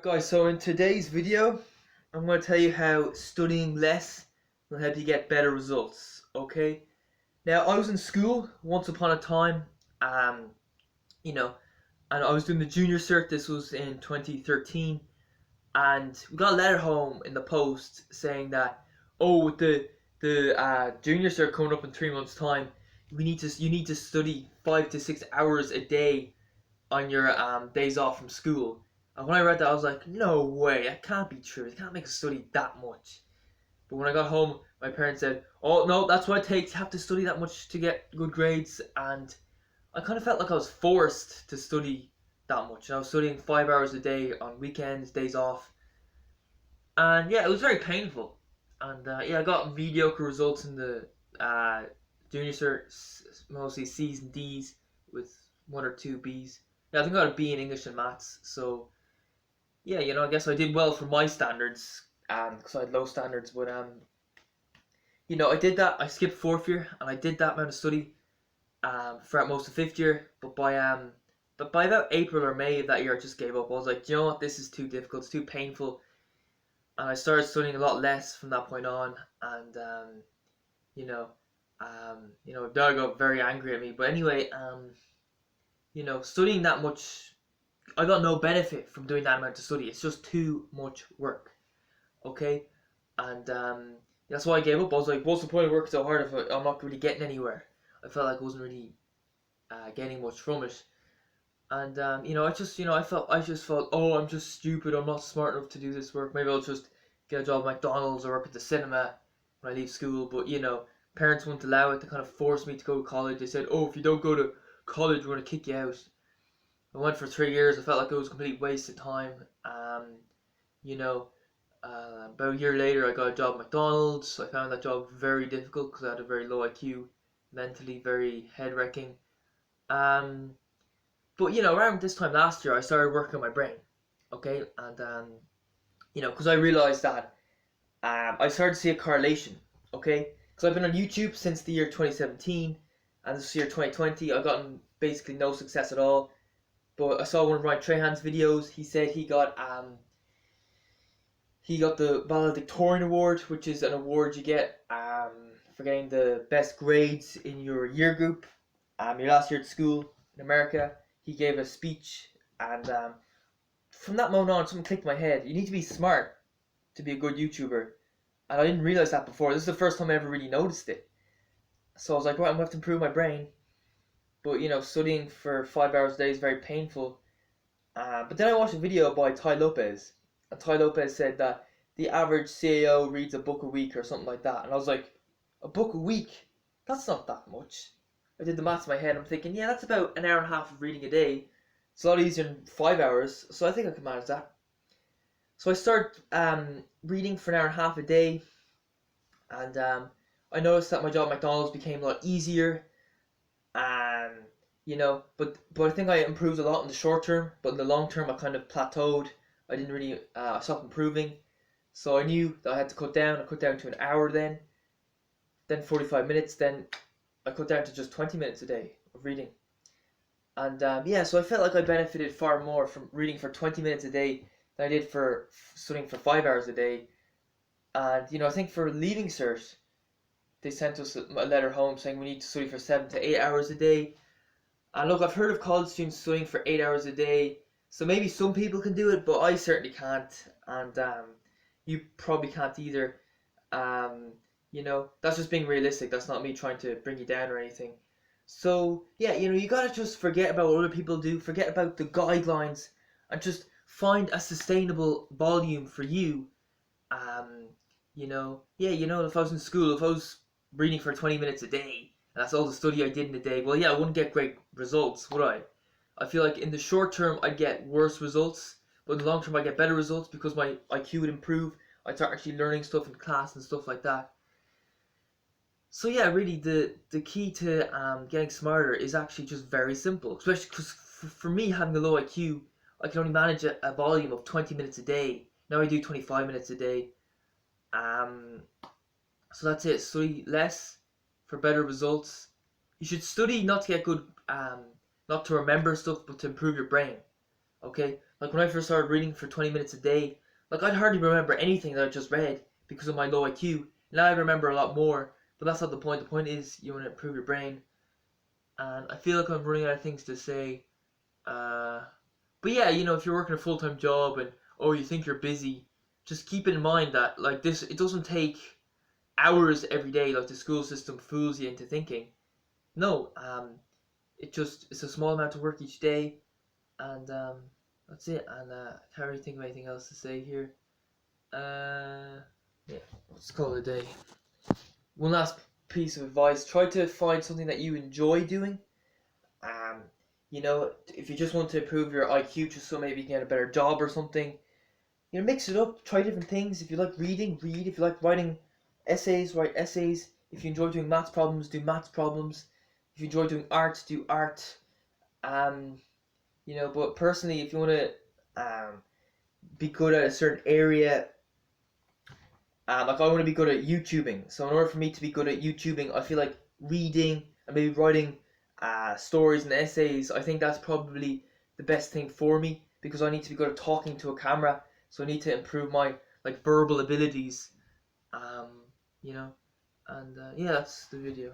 Guys, so in today's video, I'm going to tell you how studying less will help you get better results, okay? Now, I was in school once upon a time, um, you know, and I was doing the junior cert. This was in 2013, and we got a letter home in the post saying that, oh, with the junior cert coming up in 3 months' time, you need to study 5 to 6 hours a day on your days off from school. And when I read that, I was like, no way, that can't be true. They can't make us study that much. But when I got home, my parents said, oh, no, that's what it takes. You have to study that much to get good grades. And I kind of felt like I was forced to study that much. And I was studying 5 hours a day on weekends, days off. And yeah, it was very painful. And yeah, I got mediocre results in the junior cert, mostly C's and D's with one or two B's. Yeah, I think I got a B in English and maths. So yeah, I guess I did well for my standards, because I had low standards. But I did that. I skipped fourth year, and I did that amount of study throughout most of fifth year. But by about April or May of that year, I just gave up. I was like, you know what, this is too difficult. It's too painful, and I started studying a lot less from that point on. And Dad got very angry at me. But anyway, studying that much, I got no benefit from doing that amount of study. It's just too much work, okay? And that's why I gave up. I was like, what's the point of working so hard if I'm not really getting anywhere? I felt like I wasn't really getting much from it. And I just felt, oh, I'm just stupid. I'm not smart enough to do this work. Maybe I'll just get a job at McDonald's or work at the cinema when I leave school. But parents wouldn't allow it. They kind of forced me to go to college. They said, oh, if you don't go to college, we're gonna kick you out. I went for 3 years. I felt like it was a complete waste of time. About a year later, I got a job at McDonald's. I found that job very difficult because I had a very low IQ, mentally very head wrecking. But around this time last year, I started working on my brain. Okay, and because I realized that I started to see a correlation. Okay, because I've been on YouTube since the year 2017, and this year 2020, I've gotten basically no success at all. But I saw one of Ryan Trahan's videos. He said he got the valedictorian award, which is an award you get for getting the best grades in your year group, your last year at school in America. He gave a speech, and from that moment on, something clicked in my head. You need to be smart to be a good YouTuber, and I didn't realize that before. This is the first time I ever really noticed it. So I was like, right, I'm gonna have to improve my brain. But studying for 5 hours a day is very painful. But then I watched a video by Tai Lopez, and Tai Lopez said that the average CAO reads a book a week or something like that. And I was like, a book a week? That's not that much. I did the maths in my head. I'm thinking, yeah, that's about an hour and a half of reading a day. It's a lot easier than 5 hours, so I think I can manage that. So I started reading for an hour and a half a day, and I noticed that my job at McDonald's became a lot easier. But I think I improved a lot in the short term, but in the long term I kind of plateaued. I didn't really stop improving. So I knew that I had to cut down. I cut down to an hour then 45 minutes, then I cut down to just 20 minutes a day of reading. And so I felt like I benefited far more from reading for 20 minutes a day than I did for studying for 5 hours a day. And I think for leaving cert, they sent us a letter home saying we need to study for 7 to 8 hours a day. And look, I've heard of college students studying for 8 hours a day, so maybe some people can do it, but I certainly can't, and you probably can't either. That's just being realistic. That's not me trying to bring you down or anything. So yeah, you gotta just forget about what other people do, forget about the guidelines, and just find a sustainable volume for you. If I was in school, if I was reading for 20 minutes a day, and that's all the study I did in a day, well, yeah, I wouldn't get great results, would I? I feel like in the short term, I'd get worse results, but in the long term, I'd get better results because my IQ would improve. I'd start actually learning stuff in class and stuff like that. So yeah, really, the key to getting smarter is actually just very simple. Especially because for me, having a low IQ, I can only manage a volume of 20 minutes a day. Now I do 25 minutes a day. So that's it. Study less for better results. You should study not to get good, not to remember stuff, but to improve your brain. Okay, Like when I first started reading for 20 minutes a day, like I'd hardly remember anything that I just read because of my low IQ. Now I remember a lot more, but that's not the point. The point is you want to improve your brain. And I feel like I'm running out of things to say. But yeah, if you're working a full-time job and you think you're busy, just keep in mind that like this, it doesn't take hours every day like the school system fools you into thinking. No, it's a small amount of work each day, and that's it. And I can't really think of anything else to say here. Yeah, let's call it a day. One last piece of advice: try to find something that you enjoy doing. Um, if you just want to improve your IQ, just so maybe you can get a better job or something, mix it up. Try different things. If you like reading, read. If you like writing essays, write essays. If you enjoy doing maths problems, do maths problems. If you enjoy doing art, do art. Um, but personally, if you want to be good at a certain area, like I want to be good at YouTubing. So in order for me to be good at YouTubing, I feel like reading and maybe writing stories and essays. I think that's probably the best thing for me because I need to be good at talking to a camera. So I need to improve my like verbal abilities. Um, you know, and yeah, that's the video.